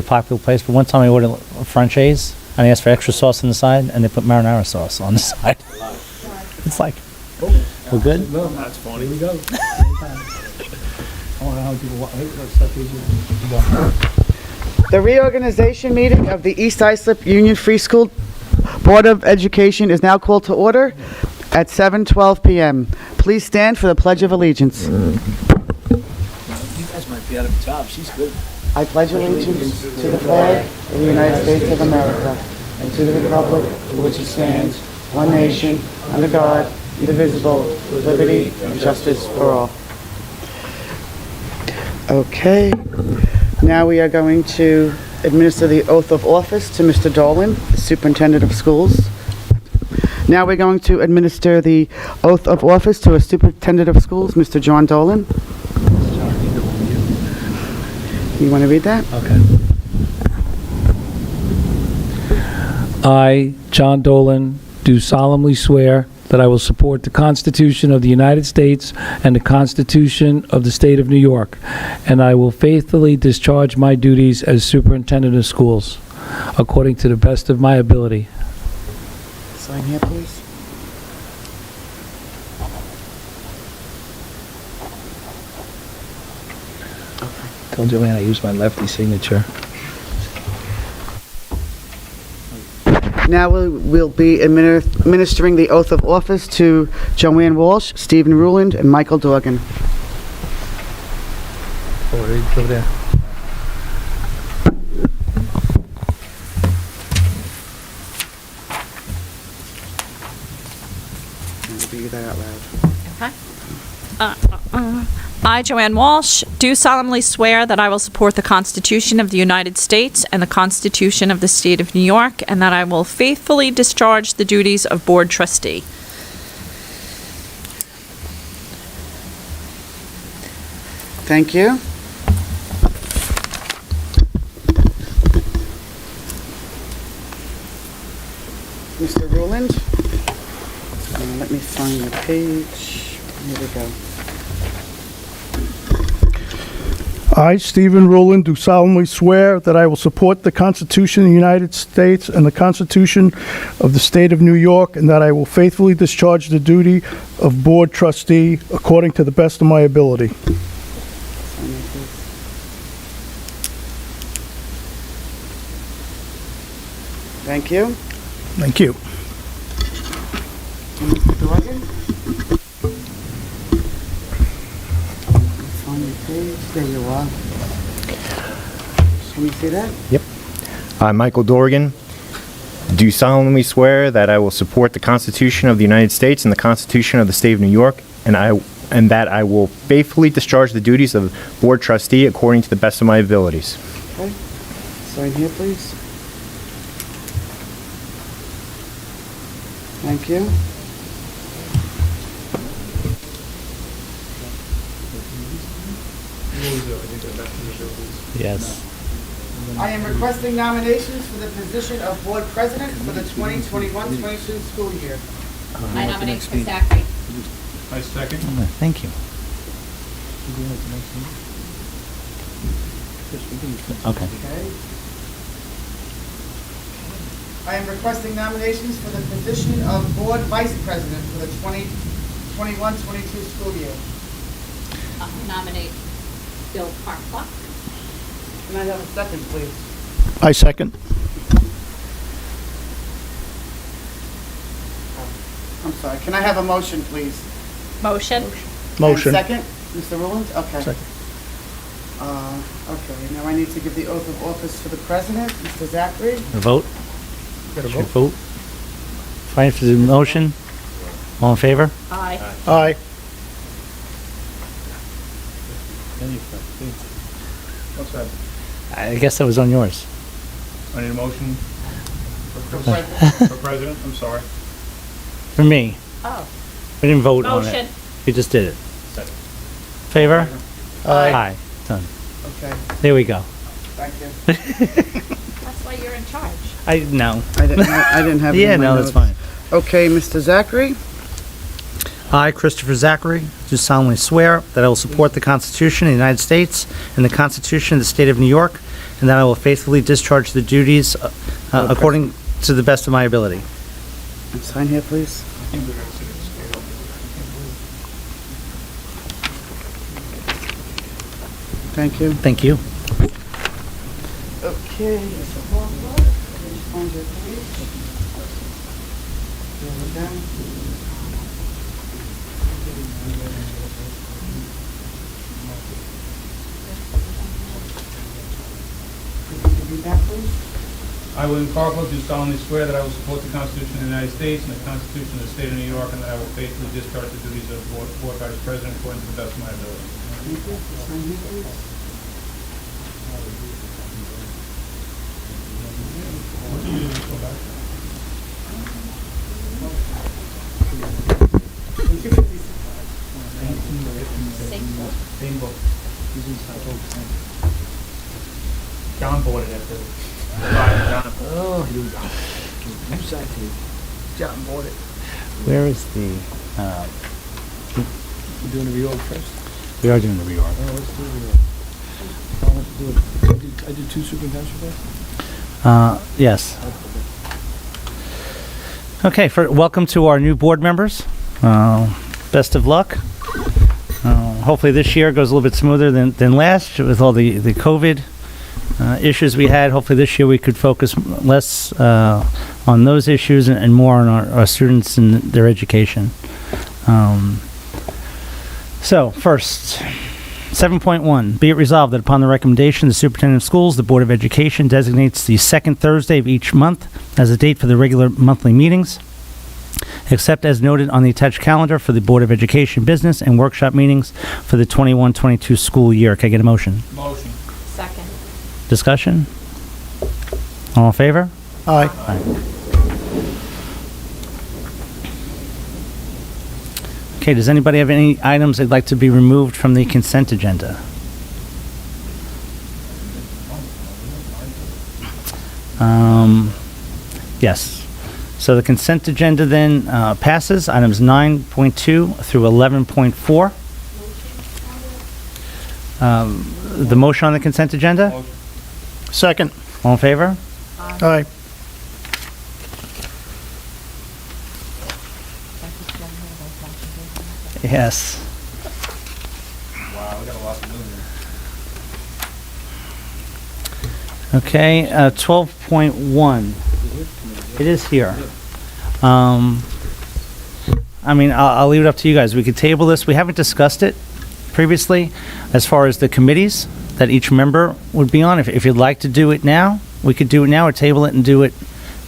popular place, but one time I ordered a franchise, and I asked for extra sauce on the side, and they put marinara sauce on the side. It's like, we're good? That's funny. Here we go. The reorganization meeting of the East Islip Union Free School Board of Education is now called to order at 7:12 p.m. Please stand for the Pledge of Allegiance. You guys might be out of a job. She's good. I pledge allegiance to the flag of the United States of America and to the republic for which it stands, one nation, under God, indivisible, with liberty and justice for all. Okay. Now we are going to administer the oath of office to Mr. Dolan, the Superintendent of Schools. Now we're going to administer the oath of office to a Superintendent of Schools, Mr. John Dolan. You want to read that? Okay. I, John Dolan, do solemnly swear that I will support the Constitution of the United States and the Constitution of the State of New York, and I will faithfully discharge my duties as Superintendent of Schools, according to the best of my ability. Sign here, please. Tell Joanne I use my lefty signature. Now we'll be administering the oath of office to Joanne Walsh, Stephen Ruland, and Michael Dorgan. Over there. Read that out loud. I, Joanne Walsh, do solemnly swear that I will support the Constitution of the United States and the Constitution of the State of New York, and that I will faithfully discharge the duties of Board Trustee. Thank you. Mr. Ruland, let me find the page. Here we go. I, Stephen Rowland, do solemnly swear that I will support the Constitution of the United States and the Constitution of the State of New York, and that I will faithfully discharge the duty of Board Trustee according to the best of my ability. Thank you. Thank you. Mr. Dorgan? On your page, there you are. Can you see that? Yep. I, Michael Dorgan, do solemnly swear that I will support the Constitution of the United States and the Constitution of the State of New York, and that I will faithfully discharge the duties of Board Trustee according to the best of my abilities. Okay. Sign here, please. Thank you. Yes. I am requesting nominations for the position of Board President for the 2021-22 school year. I nominate Chris Zachary. I second. Thank you. Okay. Okay. I am requesting nominations for the position of Board Vice President for the 2021-22 school year. I'll nominate Bill Parklock. Can I have a second, please? I second. I'm sorry, can I have a motion, please? Motion? Motion. And second, Mr. Rowland? Okay. Second. Okay, now I need to give the oath of office to the President, Mr. Zachary. A vote? Should vote. Fine for the motion. All in favor? Aye. Aye. What's that? I guess that was on yours. I need a motion For President. for president. I'm sorry. For me. Oh. We didn't vote on Motion. it. We just did it. Second. Favor? Aye. Aye. Done. Okay, There we go. thank you. That's why you're in charge. I know. I didn't have it Yeah, in my no, that's notes. fine. Okay, Mr. Zachary? I, Christopher Zachary, do solemnly swear that I will support the Constitution of the United States and the Constitution of the State of New York, and that I will faithfully discharge the duties according to the best of my ability. Sign here, please. Thank you. Thank you. Okay, Mr. Hawthorne, please find your page. There we go. Could you read that, please? I, William Carpo, do solemnly swear that I will support the Constitution of the United States and the Constitution of the State of New York, and that I will faithfully discharge the duties of Board Vice President according to the best of my ability. Thank you. Sign here, please. Same book. John bought it after. Oh, here we go. New side to you. John bought it. Where is the, We're doing the reorg first? we are doing the reorg. Oh, let's do the reorg. Oh, let's do it. I did 2 superintendents reports? Yes. Okay, welcome to our new board members. Best of luck. Hopefully this year goes a little bit smoother than last with all the COVID issues we had. Hopefully this year we could focus less on those issues and more on our students and their education. So first, 7.1, be it resolved that upon the recommendation of the Superintendent of Schools, the Board of Education designates the second Thursday of each month as a date for the regular monthly meetings, except as noted on the attached calendar for the Board of Education business and workshop meetings for the 21-22 school year. Can I get a motion? Motion. Second. Discussion? All in favor? Aye. Okay, does anybody have any items they'd like to be removed from the consent agenda? Yes. So the consent agenda then passes, items 9.2 through 11.4. The motion on the consent agenda? Second. All in favor? Aye. Yes. Wow, we got a lot to do here. Okay, 12.1. It is here. I mean, I'll leave it up to you guys. We could table this. We haven't discussed it previously as far as the committees that each member would be on. If you'd like to do it now, we could do it now or table it and do it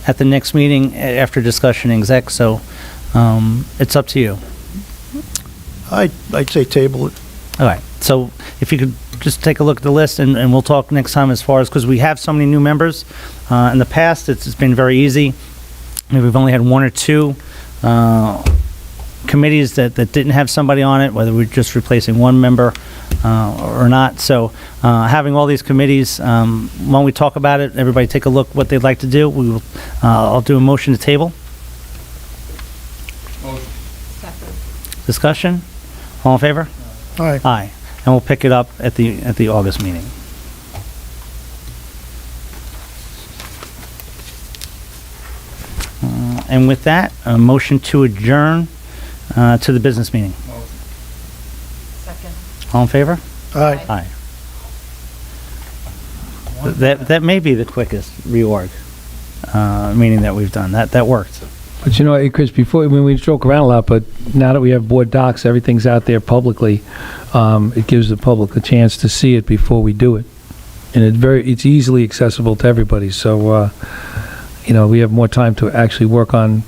at the next meeting after discussion in exec. So it's up to you. I'd say table it. All right. So if you could just take a look at the list and we'll talk next time as far as, because we have so many new members. In the past, it's been very easy. Maybe we've only had 1 or 2 committees that didn't have somebody on it, whether we're just replacing one member or not. So having all these committees, when we talk about it, everybody take a look what they'd like to do. We will, I'll do a motion to table. Motion. Second. Discussion? All in favor? Aye. Aye. And we'll pick it up at the August meeting. And with that, a motion to adjourn to the business meeting. Motion. Second. All in favor? Aye. Aye. That may be the quickest reorg meeting that we've done. That worked. But you know, hey, Chris, before, when we joke around a lot, but now that we have board docs, everything's out there publicly, it gives the public a chance to see it before we do it. And it's easily accessible to everybody, so, you know, we have more time to actually work on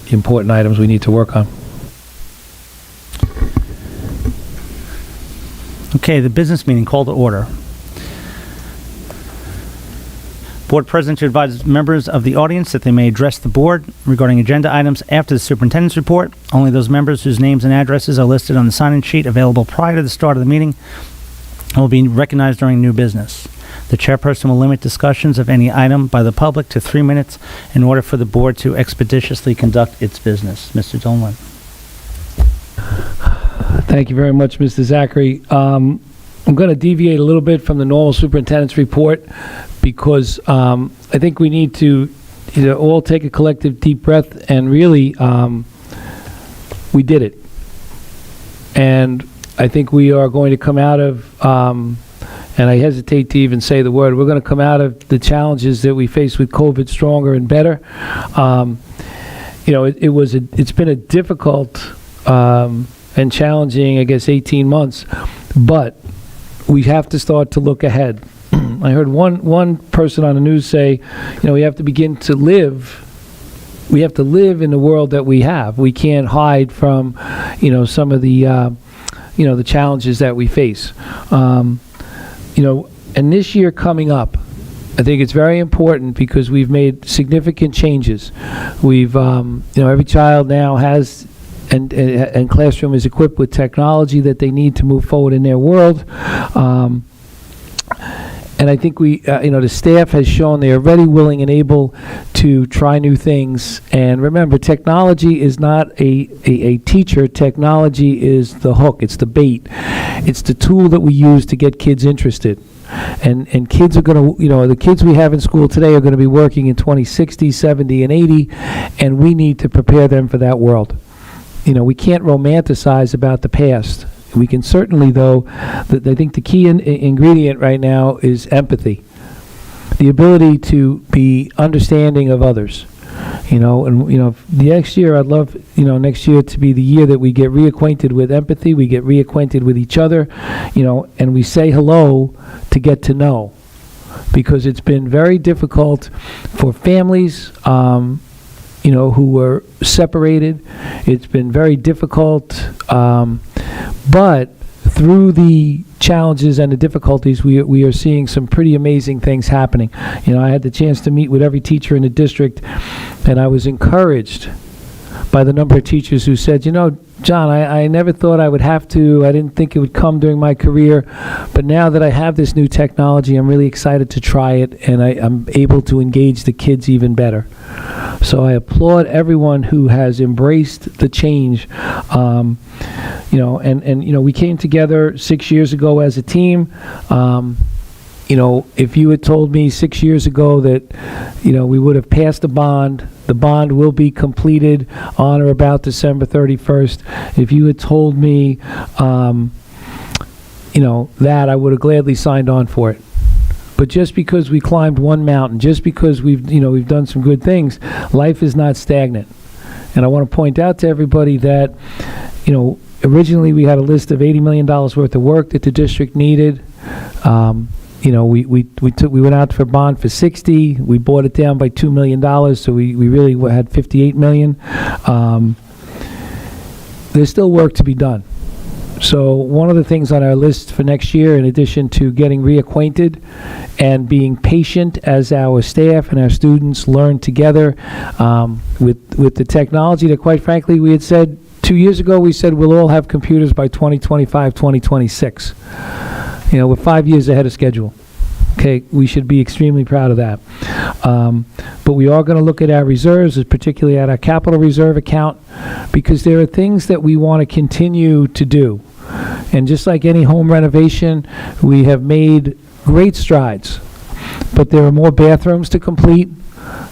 the important items we need to work on. Okay, the business meeting called to order. Board President to advise members of the audience that they may address the board regarding agenda items after the superintendent's report. Only those members whose names and addresses are listed on the sign-in sheet available prior to the start of the meeting will be recognized during new business. The chairperson will limit discussions of any item by the public to 3 minutes in order for the board to expeditiously conduct its business. Mr. Dolan. Thank you very much, Mr. Zachary. I'm going to deviate a little bit from the normal superintendent's report because I think we need to all take a collective deep breath and really, we did it. And I think we are going to come out of, and I hesitate to even say the word, we're going to come out of the challenges that we face with COVID stronger and better. It's been a difficult and challenging, I guess, 18 months, but we have to start to look ahead. I heard one person on the news say, we have to begin to live. We have to live in the world that we have. We can't hide from, some of the, the challenges that we face. And this year coming up, I think it's very important because we've made significant changes. We've, every child now has and classroom is equipped with technology that they need to move forward in their world. And I think the staff has shown they are ready, willing, and able to try new things. And remember, technology is not a teacher. Technology is the hook. It's the bait. It's the tool that we use to get kids interested. And kids are going to, the kids we have in school today are going to be working in 2060, 70, and 80, and we need to prepare them for that world. We can't romanticize about the past. We can certainly, though, I think the key ingredient right now is empathy. The ability to be understanding of others. The next year, I'd love, next year to be the year that we get reacquainted with empathy, we get reacquainted with each other, and we say hello to get to know. Because it's been very difficult for families, who were separated. It's been very difficult, but through the challenges and the difficulties, we are seeing some pretty amazing things happening. I had the chance to meet with every teacher in the district, and I was encouraged by the number of teachers who said, John, I never thought I would have to. I didn't think it would come during my career. But now that I have this new technology, I'm really excited to try it, and I'm able to engage the kids even better. So I applaud everyone who has embraced the change. We came together 6 years ago as a team. If you had told me 6 years ago that, we would have passed the bond will be completed on or about December 31st. If you had told me, that, I would have gladly signed on for it. But just because we climbed one mountain, just because we've done some good things, life is not stagnant. And I want to point out to everybody that, originally we had a list of $80 million worth of work that the district needed. We went out for bond for 60. We bought it down by $2 million, so we really had $58 million. There's still work to be done. So one of the things on our list for next year, in addition to getting reacquainted and being patient as our staff and our students learn together with the technology that, quite frankly, we had said 2 years ago, we said we'll all have computers by 2025, 2026. We're 5 years ahead of schedule. Okay, we should be extremely proud of that. But we are going to look at our reserves, particularly at our capital reserve account, because there are things that we want to continue to do. And just like any home renovation, we have made great strides. But there are more bathrooms to complete.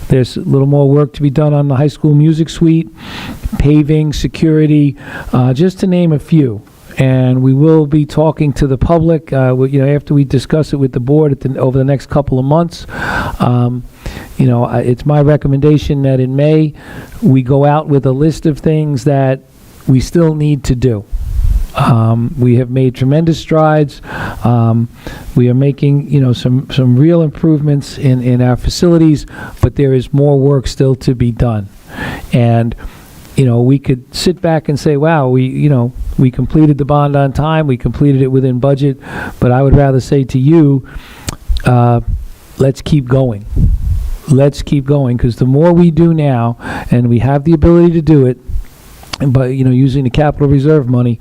There's a little more work to be done on the high school music suite, paving, security, just to name a few. And we will be talking to the public, after we discuss it with the board over the next couple of months. It's my recommendation that in May, we go out with a list of things that we still need to do. We have made tremendous strides. We are making, some real improvements in our facilities, but there is more work still to be done. And we could sit back and say, wow, we completed the bond on time, we completed it within budget, but I would rather say to you, let's keep going. Let's keep going, because the more we do now, and we have the ability to do it, but using the capital reserve money,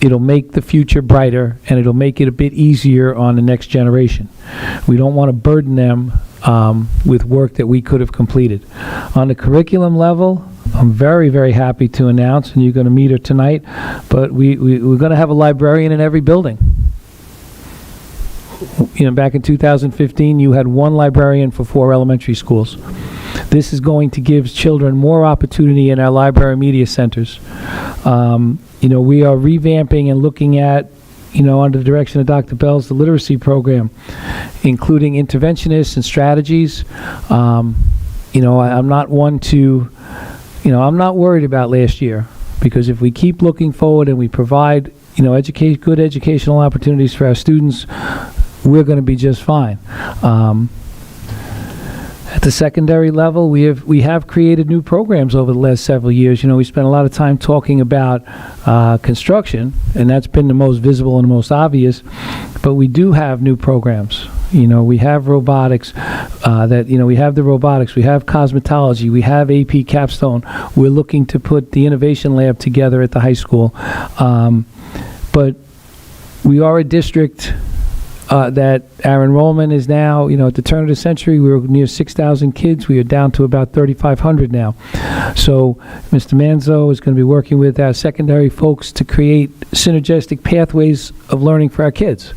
it'll make the future brighter, and it'll make it a bit easier on the next generation. We don't want to burden them with work that we could have completed. On the curriculum level, I'm very, very happy to announce, and you're going to meet her tonight, but we're going to have a librarian in every building. back in 2015, you had one librarian for 4 elementary schools. This is going to give children more opportunity in our library media centers. We are revamping and looking at, under the direction of Dr. Bell's, the literacy program, including interventionists and strategies. I'm not one to, I'm not worried about last year, because if we keep looking forward and we provide, good educational opportunities for our students, we're going to be just fine. At the secondary level, we have created new programs over the last several years. We spent a lot of time talking about construction, and that's been the most visible and the most obvious. But we do have new programs. We have robotics. We have the robotics. We have cosmetology. We have AP Capstone. We're looking to put the innovation lab together at the high school. But we are a district that our enrollment is now, at the turn of the century, we were near 6,000 kids. We are down to about 3,500 now. So Mr. Manzo is going to be working with our secondary folks to create synergistic pathways of learning for our kids.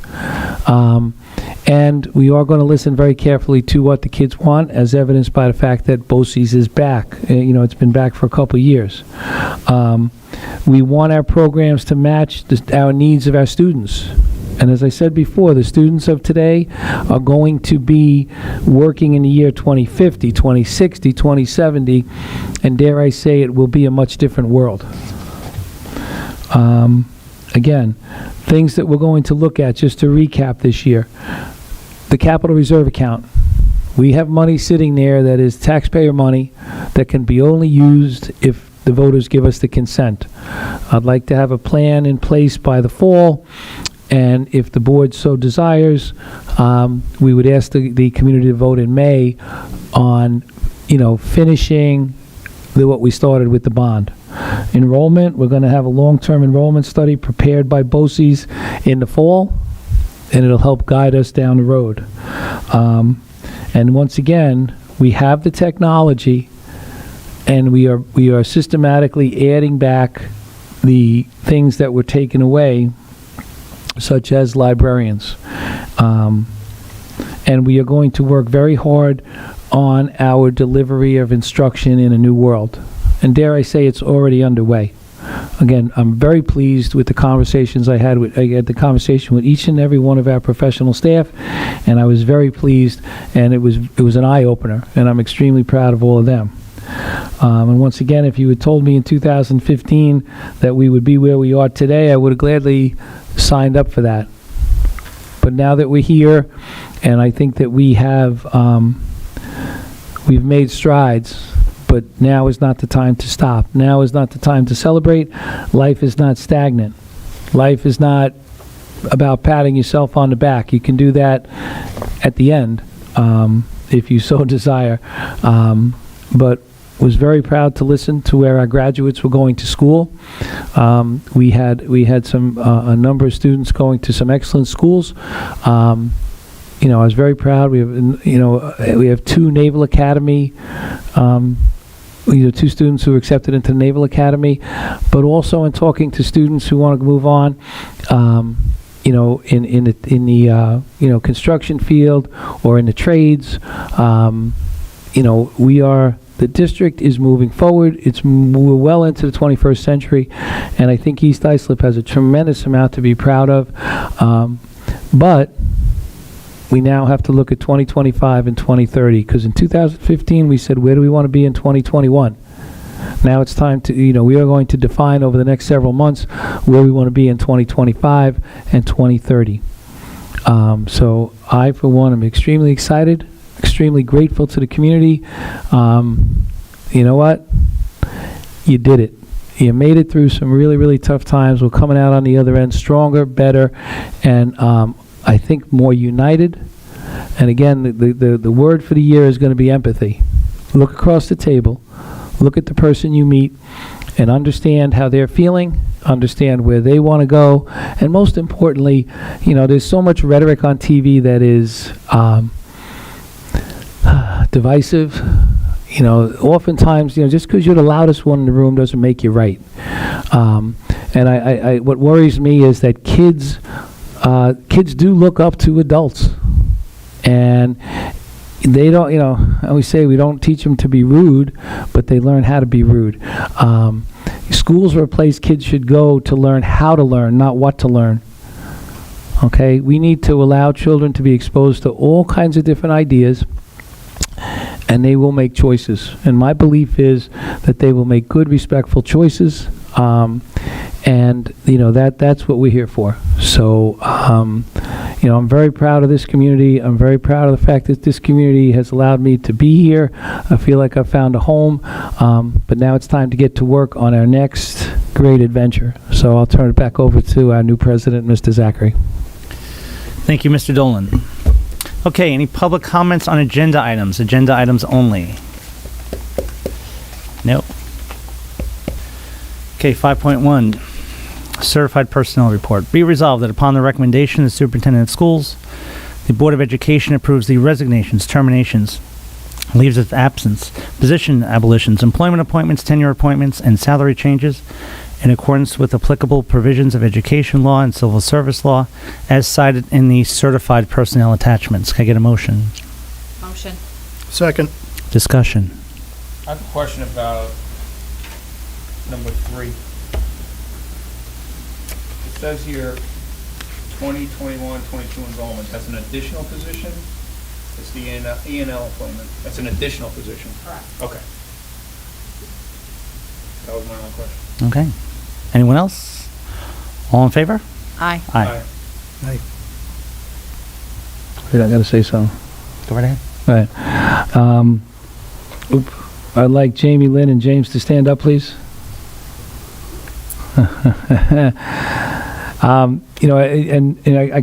And we are going to listen very carefully to what the kids want, as evidenced by the fact that BOCES is back. It's been back for a couple of years. We want our programs to match our needs of our students. And as I said before, the students of today are going to be working in the year 2050, 2060, 2070, and dare I say it will be a much different world. Again, things that we're going to look at, just to recap this year. The capital reserve account. We have money sitting there that is taxpayer money that can be only used if the voters give us the consent. I'd like to have a plan in place by the fall. And if the board so desires, we would ask the community to vote in May on, finishing what we started with the bond. Enrollment, we're going to have a long-term enrollment study prepared by BOCES in the fall, and it'll help guide us down the road. And once again, we have the technology, and we are systematically adding back the things that were taken away, such as librarians. And we are going to work very hard on our delivery of instruction in a new world. And dare I say, it's already underway. Again, I'm very pleased with the conversations I had the conversation with each and every one of our professional staff, and I was very pleased, and it was an eye-opener, and I'm extremely proud of all of them. And once again, if you had told me in 2015 that we would be where we are today, I would have gladly signed up for that. But now that we're here, and I think that we've made strides, but now is not the time to stop. Now is not the time to celebrate. Life is not stagnant. Life is not about patting yourself on the back. You can do that at the end, if you so desire. But was very proud to listen to where our graduates were going to school. We had a number of students going to some excellent schools. I was very proud. We have 2 Naval Academy, 2 students who were accepted into the Naval Academy, but also in talking to students who want to move on, in the construction field or in the trades. The district is moving forward. We're well into the 21st century, and I think East Islip has a tremendous amount to be proud of. But we now have to look at 2025 and 2030, because in 2015 we said, where do we want to be in 2021? Now it's time to, we are going to define over the next several months where we want to be in 2025 and 2030. So I, for one, am extremely excited, extremely grateful to the community. You know what? You did it. You made it through some really, really tough times. We're coming out on the other end stronger, better, and I think more united. And again, the word for the year is going to be empathy. Look across the table. Look at the person you meet and understand how they're feeling, understand where they want to go, and most importantly, there's so much rhetoric on TV that is divisive. Oftentimes, just because you're the loudest one in the room doesn't make you right. And I what worries me is that kids do look up to adults. And they don't, I always say we don't teach them to be rude, but they learn how to be rude. Schools are a place kids should go to learn how to learn, not what to learn. Okay? We need to allow children to be exposed to all kinds of different ideas, and they will make choices. And my belief is that they will make good, respectful choices. And that's what we're here for. So, I'm very proud of this community. I'm very proud of the fact that this community has allowed me to be here. I feel like I've found a home, but now it's time to get to work on our next great adventure. So I'll turn it back over to our new president, Mr. Zachary. Thank you, Mr. Dolan. Okay, any public comments on agenda items? Agenda items only. No. Okay, 5.1, Certified Personnel Report. Be resolved that upon the recommendation of the Superintendent of Schools, the Board of Education approves the resignations, terminations, leaves of absence, position abolitions, employment appointments, tenure appointments, and salary changes in accordance with applicable provisions of education law and civil service law as cited in the certified personnel attachments. Can I get a motion? Motion. Second. Discussion. I have a question about number 3. It says here 2021-22 enrollment. That's an additional position? It's the E&L appointment. That's an additional position? Correct. Okay. That was my only question. Okay. Anyone else? All in favor? Aye. Aye. Wait, I got to say something. Go right ahead. Right. I'd like Jamie Lynn and James to stand up, please. I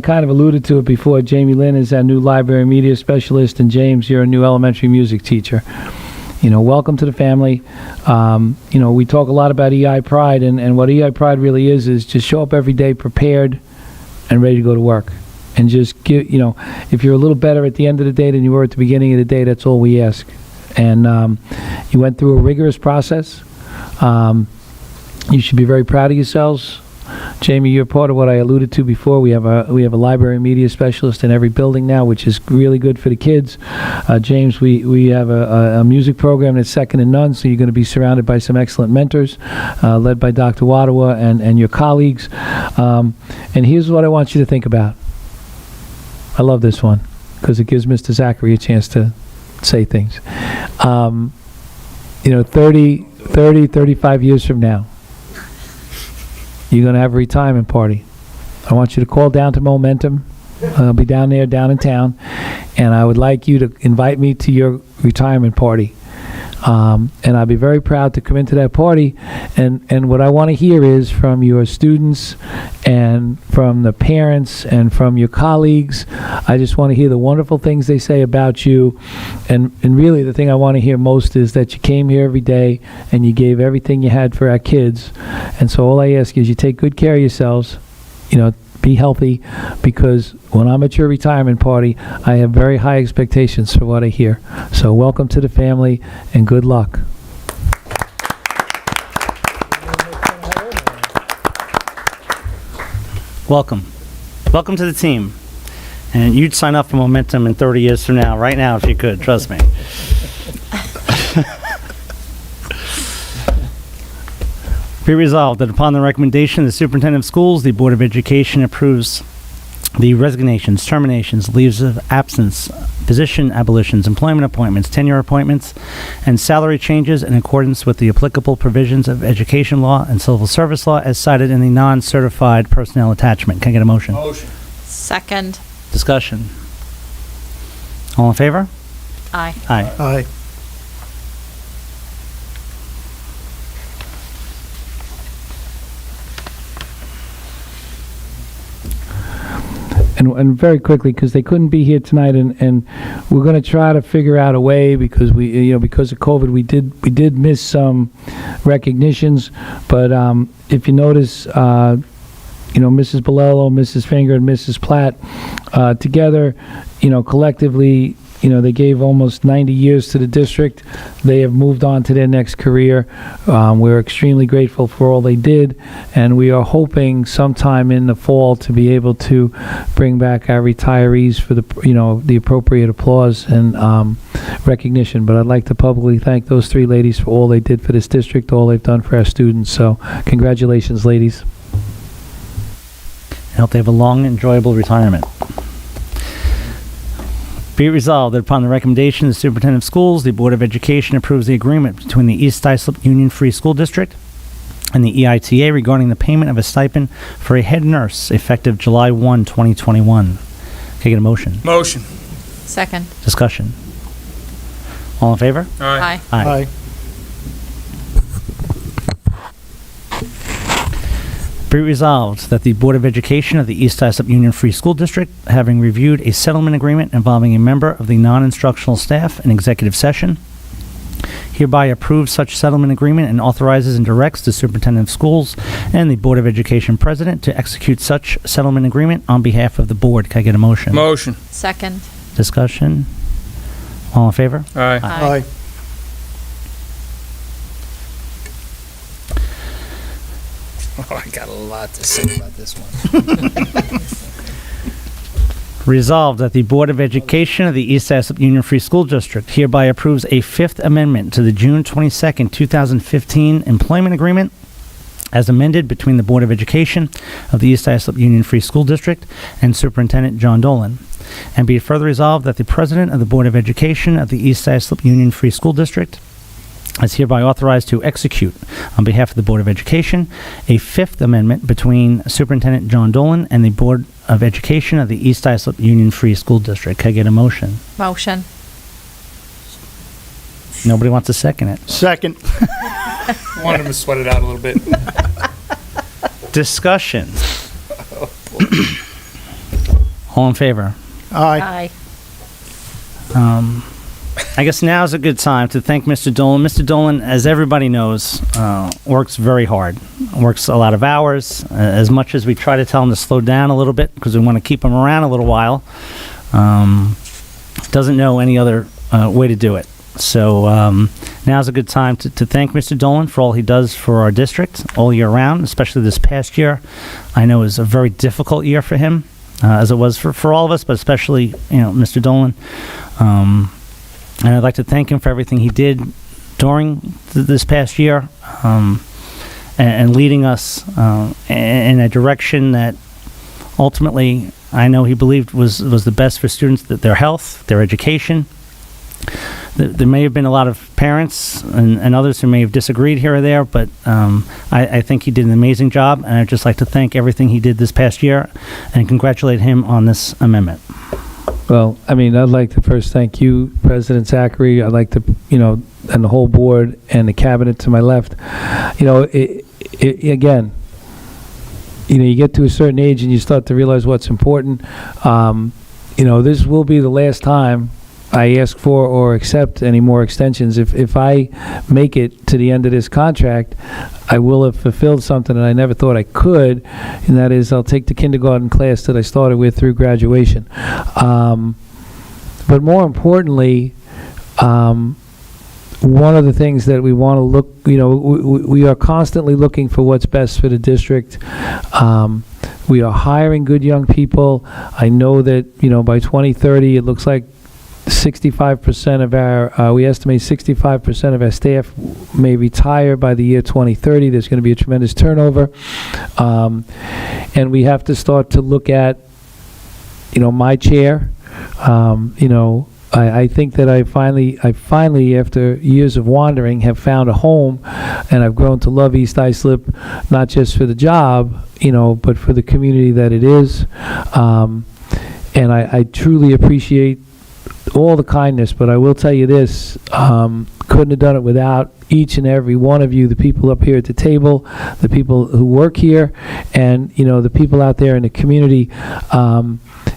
kind of alluded to it before. Jamie Lynn is our new library media specialist, and James, you're a new elementary music teacher. Welcome to the family. We talk a lot about EI Pride, and what EI Pride really is just show up every day prepared and ready to go to work. And just give, if you're a little better at the end of the day than you were at the beginning of the day, that's all we ask. And you went through a rigorous process. You should be very proud of yourselves. Jamie, you're part of what I alluded to before. We have a library media specialist in every building now, which is really good for the kids. James, we have a music program that's second to none, so you're going to be surrounded by some excellent mentors, led by Dr. Wadawa and your colleagues. And here's what I want you to think about. I love this one because it gives Mr. Zachary a chance to say things. 35 years from now, you're going to have a retirement party. I want you to call down to Momentum. I'll be down in town, and I would like you to invite me to your retirement party. And I'll be very proud to come into that party. And what I want to hear is from your students and from the parents and from your colleagues. I just want to hear the wonderful things they say about you. And really the thing I want to hear most is that you came here every day and you gave everything you had for our kids. And so all I ask is you take good care of yourselves, be healthy, because when I'm at your retirement party, I have very high expectations for what I hear. So welcome to the family and good luck. Welcome. Welcome to the team. And you'd sign up for Momentum in 30 years from now, right now, if you could. Trust me. Be resolved that upon the recommendation of the Superintendent of Schools, the Board of Education approves the resignations, terminations, leaves of absence, position abolitions, employment appointments, tenure appointments, and salary changes in accordance with the applicable provisions of education law and civil service law as cited in the non-certified personnel attachment. Can I get a motion? Motion. Second. Discussion. All in favor? Aye. Aye. Aye. And very quickly, because they couldn't be here tonight, and we're going to try to figure out a way, because because of COVID, we did miss some recognitions. But if you notice, Mrs. Bolello, Mrs. Finger, and Mrs. Platt together, collectively they gave almost 90 years to the district. They have moved on to their next career. We're extremely grateful for all they did, and we are hoping sometime in the fall to be able to bring back our retirees for the appropriate applause and recognition. But I'd like to publicly thank those three ladies for all they did for this district, all they've done for our students. So congratulations, ladies. I hope they have a long, enjoyable retirement. Be it resolved that upon the recommendation of the Superintendent of Schools, the Board of Education approves the agreement between the East Islip Union Free School District and the EITA regarding the payment of a stipend for a head nurse effective July 1, 2021. Can I get a motion? Motion. Second. Discussion. All in favor? Aye. Aye. Be it resolved that the Board of Education of the East Islip Union Free School District, having reviewed a settlement agreement involving a member of the non-instructional staff in executive session, hereby approves such settlement agreement and authorizes and directs the Superintendent of Schools and the Board of Education President to execute such settlement agreement on behalf of the Board. Can I get a motion? Motion. Second. Discussion. All in favor? Aye. Aye. Oh, I got a lot to say about this one. Resolved that the Board of Education of the East Islip Union Free School District hereby approves a Fifth Amendment to the June 22, 2015 employment agreement as amended between the Board of Education of the East Islip Union Free School District and Superintendent John Dolan. And be it further resolved that the President of the Board of Education of the East Islip Union Free School District is hereby authorized to execute, on behalf of the Board of Education, a Fifth Amendment between Superintendent John Dolan and the Board of Education of the East Islip Union Free School District. Can I get a motion? Motion. Nobody wants to second it. Second. Wanted him to sweat it out a little bit. Discussion. All in favor? Aye. I guess now is a good time to thank Mr. Dolan. Mr. Dolan, as everybody knows, works very hard. Works a lot of hours. As much as we try to tell him to slow down a little bit because we want to keep him around a little while, doesn't know any other way to do it. So now's a good time to thank Mr. Dolan for all he does for our district all year round, especially this past year. I know it was a very difficult year for him, as it was for all of us, but especially Mr. Dolan. And I'd like to thank him for everything he did during this past year and leading us in a direction that ultimately I know he believed was the best for students, their health, their education. There may have been a lot of parents and others who may have disagreed here or there, but I think he did an amazing job, and I'd just like to thank everything he did this past year and congratulate him on this amendment. Well, I mean, I'd like to first thank you, President Zachary. I'd like to, and the whole board and the cabinet to my left. Again, you get to a certain age and you start to realize what's important. This will be the last time I ask for or accept any more extensions. If I make it to the end of this contract, I will have fulfilled something that I never thought I could, and that is I'll take the kindergarten class that I started with through graduation. But more importantly, one of the things that we want to look, we are constantly looking for what's best for the district. We are hiring good young people. I know that, by 2030, it looks like 65% of our, we estimate 65% of our staff may retire by the year 2030. There's going to be a tremendous turnover. And we have to start to look at, my chair. I think that I finally, after years of wandering, have found a home, and I've grown to love East Islip, not just for the job, but for the community that it is. And I truly appreciate all the kindness, but I will tell you this, couldn't have done it without each and every one of you, the people up here at the table, the people who work here, and, the people out there in the community.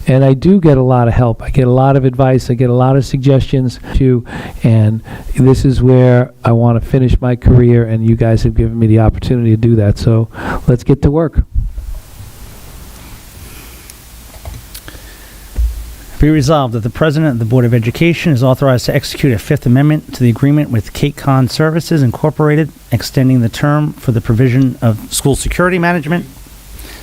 And I do get a lot of help. I get a lot of advice. I get a lot of suggestions too. And this is where I want to finish my career, and you guys have given me the opportunity to do that. So let's get to work. Be resolved that the President of the Board of Education is authorized to execute a Fifth Amendment to the agreement with Cape Con Services Incorporated, extending the term for the provision of school security management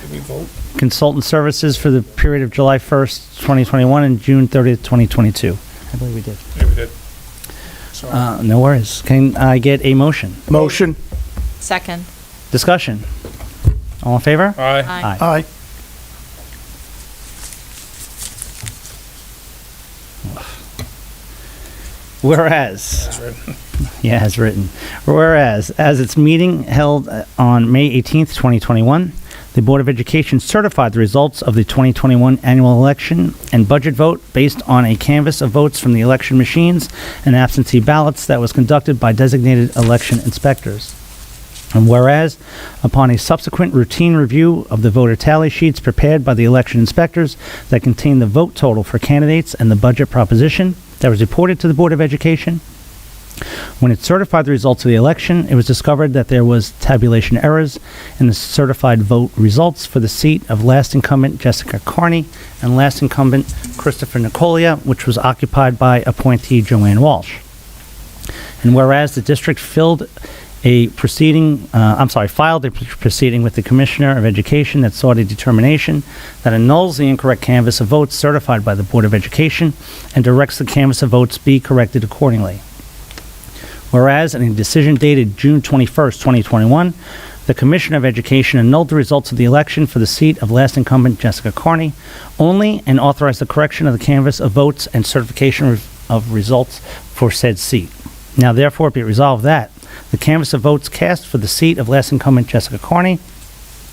Did we vote? consultant services for the period of July 1st, 2021 and June 30th, 2022. I believe we did. Yeah, we did. Sorry. No worries. Can I get a motion? Motion. Second. Discussion. All in favor? Aye. Aye. Aye. Whereas, That's right. yeah, as written. Whereas, as its meeting held on May 18th, 2021, the Board of Education certified the results of the 2021 annual election and budget vote based on a canvass of votes from the election machines and absentee ballots that was conducted by designated election inspectors. And whereas, upon a subsequent routine review of the voter tally sheets prepared by the election inspectors that contain the vote total for candidates and the budget proposition that was reported to the Board of Education, when it certified the results of the election, it was discovered that there was tabulation errors in the certified vote results for the seat of last incumbent Jessica Carney and last incumbent Christopher Nicolia, which was occupied by appointee Joanne Walsh. And whereas the district filed a proceeding with the Commissioner of Education that sought a determination that annuls the incorrect canvass of votes certified by the Board of Education and directs the canvass of votes be corrected accordingly. Whereas, in a decision dated June 21st, 2021, the Commissioner of Education annulled the results of the election for the seat of last incumbent Jessica Carney only and authorized the correction of the canvass of votes and certification of results for said seat. Now, therefore, be it resolved that the canvass of votes cast for the seat of last incumbent Jessica Carney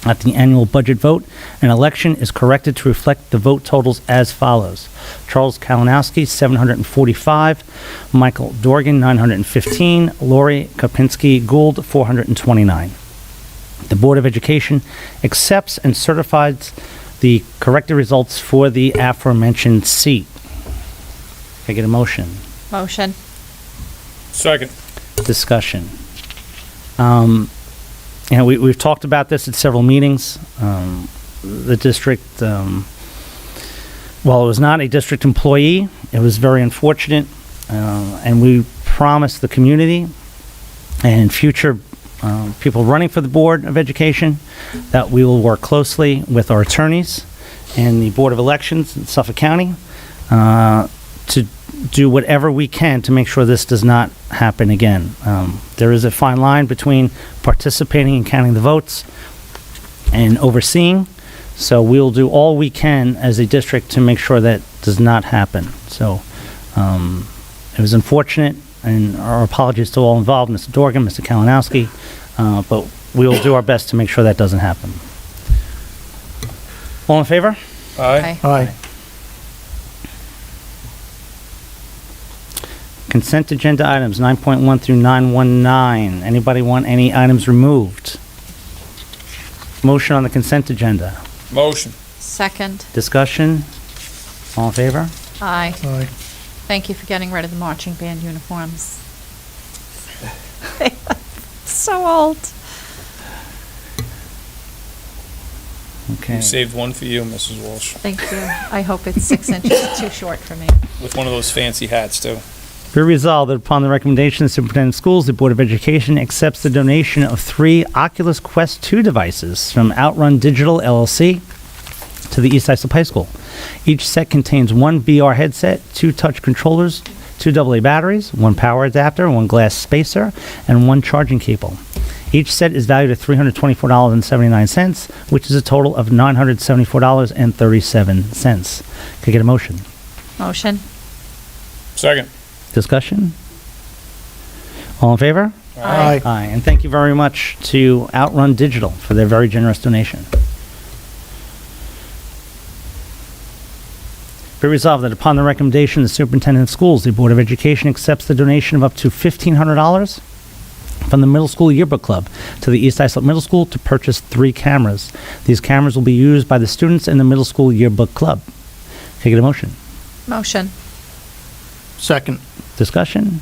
at the annual budget vote and election is corrected to reflect the vote totals as follows. Charles Kalinowski, 745. Michael Dorgan, 915. Lori Kopinski Gould, 429. The Board of Education accepts and certifies the corrected results for the aforementioned seat. Can I get a motion? Motion. Second. Discussion. We've talked about this at several meetings. The district, while it was not a district employee, it was very unfortunate, and we promised the community and future people running for the Board of Education that we will work closely with our attorneys and the Board of Elections in Suffolk County to do whatever we can to make sure this does not happen again. There is a fine line between participating and counting the votes and overseeing, so we'll do all we can as a district to make sure that does not happen. So it was unfortunate, and our apologies to all involved, Mr. Dorgan, Mr. Kalinowski, but we will do our best to make sure that doesn't happen. All in favor? Aye. Aye. Consent agenda items 9.1 through 919. Anybody want any items removed? Motion on the consent agenda. Motion. Second. Discussion? All in favor? Aye. Aye. Thank you for getting rid of the marching band uniforms. So old. Okay. We saved one for you, Mrs. Walsh, Thank you. I hope it's 6 inches too short for me. with one of those fancy hats, too. Be resolved that upon the recommendation of the Superintendent of Schools, the Board of Education accepts the donation of 3 Oculus Quest 2 devices from Outrun Digital LLC to the East Islip High School. Each set contains 1 VR headset, 2 touch controllers, 2 AA batteries, 1 power adapter, 1 glass spacer, and 1 charging cable. Each set is valued at $324.79, which is a total of $974.37. Could I get a motion? Motion. Second. Discussion? All in favor? Aye. Aye. And thank you very much to Outrun Digital for their very generous donation. Be resolved that upon the recommendation of the Superintendent of Schools, the Board of Education accepts the donation of up to $1,500 from the Middle School Yearbook Club to the East Islip Middle School to purchase 3 cameras. These cameras will be used by the students in the Middle School Yearbook Club. Can I get a motion? Motion. Second. Discussion?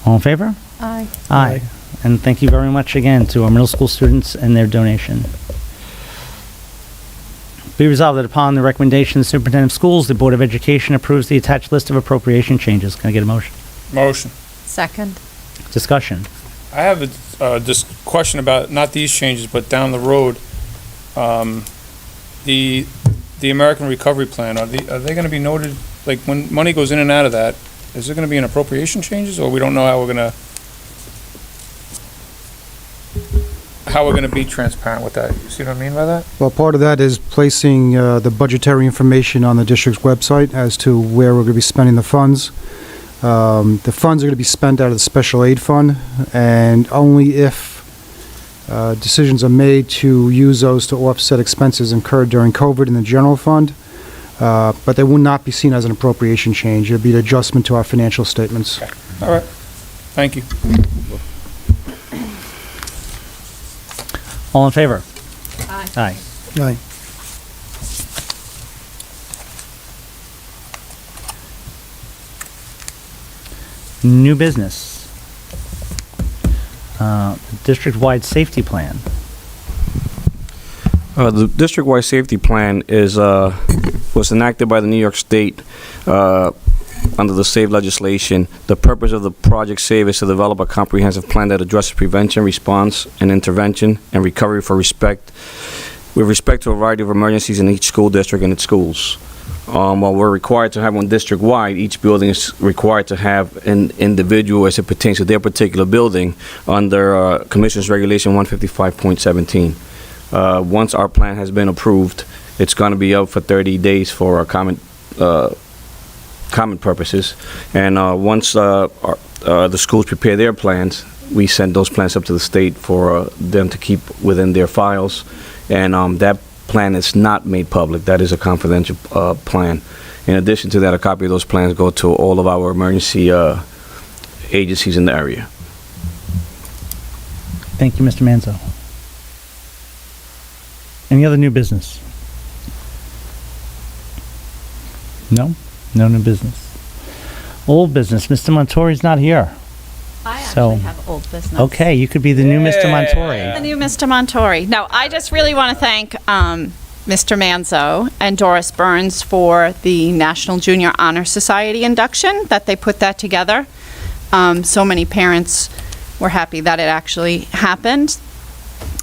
All in favor? Aye. Aye. And thank you very much again to our middle school students and their donation. Be resolved that upon the recommendation of the Superintendent of Schools, the Board of Education approves the attached list of appropriation changes. Can I get a motion? Motion. Second. Discussion. I have a just question about, not these changes, but down the road, the American Recovery Plan, are they going to be noted, like, when money goes in and out of that, is there going to be an appropriation changes, or we don't know how we're going to be transparent with that? You see what I mean by that? Well, part of that is placing the budgetary information on the district's website as to where we're going to be spending the funds. The funds are going to be spent out of the special aid fund, and only if decisions are made to use those to offset expenses incurred during COVID in the general fund, but they will not be seen as an appropriation change. It'll be an adjustment to our financial statements. Okay. All right. Thank you. All in favor? Aye. Aye. Aye. New business. District-wide safety plan. The district-wide safety plan was enacted by the New York State under the SAVE legislation. The purpose of the Project SAVE is to develop a comprehensive plan that addresses prevention, response, and intervention and recovery with respect to a variety of emergencies in each school district and its schools. While we're required to have one district-wide, each building is required to have an individual as it pertains to their particular building under Commission's Regulation 155.17. Once our plan has been approved, it's going to be up for 30 days for our common purposes. And once the schools prepare their plans, we send those plans up to the state for them to keep within their files. And that plan is not made public. That is a confidential plan. In addition to that, a copy of those plans go to all of our emergency agencies in the area. Thank you, Mr. Manzo. Any other new business? No? No new business. Old business. Mr. Montori's not here. I So- actually have old business. Okay, you could be the new Mr. Montori. The new Mr. Montori. No, I just really want to thank Mr. Manzo and Doris Burns for the National Junior Honor Society induction, that they put that together. So many parents were happy that it actually happened.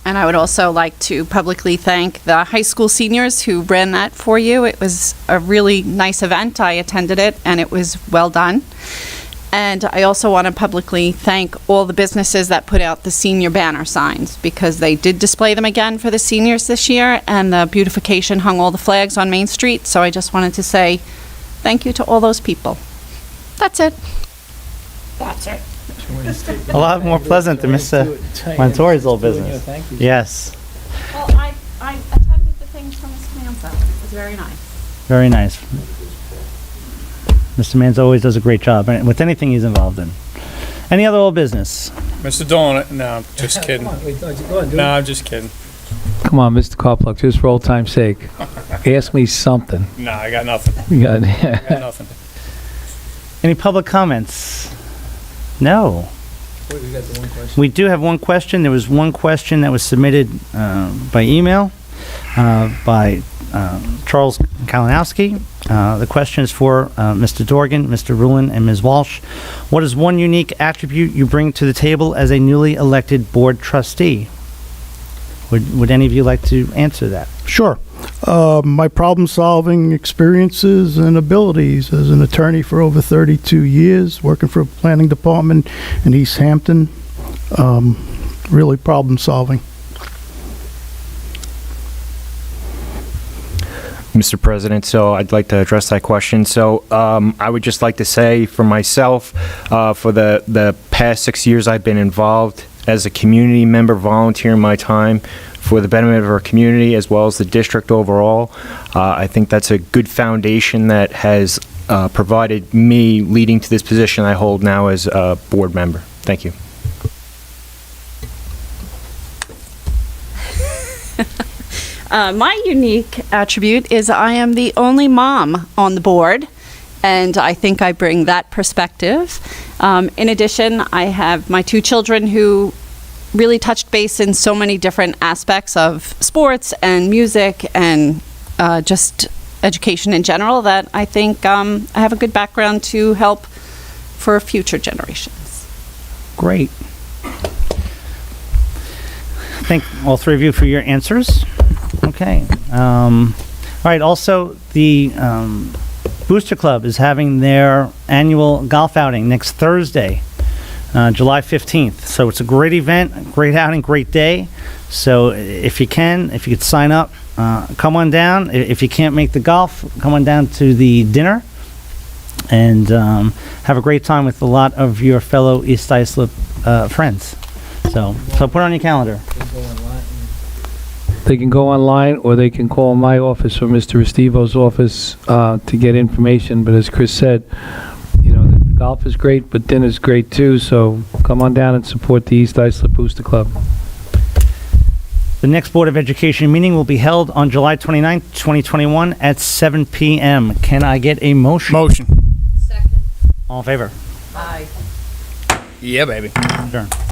And I would also like to publicly thank the high school seniors who ran that for you. It was a really nice event. I attended it, and it was well done. And I also want to publicly thank all the businesses that put out the senior banner signs, because they did display them again for the seniors this year, and the beautification hung all the flags on Main Street. So I just wanted to say thank you to all those people. That's it. That's it. A lot more pleasant than Mr. Montori's old business. Thank you. Yes, Well, I attended the things from Mr. Manzo. It was very nice. very nice. Mr. Manzo always does a great job with anything he's involved in. Any other old business? Mr. Dolan, no, I'm just kidding. Come on, wait, go on, do No, it. I'm just kidding. Come on, Mr. Kopluck, just for old time's sake. Ask me something. No, I got nothing. You got- I got nothing. Any public comments? No. Wait, we got the one question. We do have one question. There was one question that was submitted by email by Charles Kalinowski. The question is for Mr. Dorgan, Mr. Rulin, and Ms. Walsh. What is one unique attribute you bring to the table as a newly elected board trustee? Would any of you like to answer that? Sure. My problem-solving experiences and abilities as an attorney for over 32 years, working for a planning department in East Hampton. Really problem-solving. Mr. President, so I'd like to address that question. So I would just like to say for myself, for the past 6 years I've been involved as a community member, volunteering my time for the benefit of our community as well as the district overall. I think that's a good foundation that has provided me leading to this position I hold now as a board member. Thank you. My unique attribute is I am the only mom on the board, and I think I bring that perspective. In addition, I have my two children who really touched base in so many different aspects of sports and music and just education in general, that I think I have a good background to help for future generations. Great. Thank all three of you for your answers. Okay. All right. Also, the Booster Club is having their annual golf outing next Thursday, July 15th. So it's a great event, great outing, great day. So if you could sign up, come on down. If you can't make the golf, come on down to the dinner and have a great time with a lot of your fellow East Islip friends. So put it on your calendar. They can go online, or they can call my office or Mr. Restivo's office to get information. But as Chris said, the golf is great, but dinner's great too. So come on down and support the East Islip Booster Club. The next Board of Education meeting will be held on July 29th, 2021 at 7 p.m. Can I get a motion? Motion. Second. All in favor? Aye. Yeah, baby. Adjourn.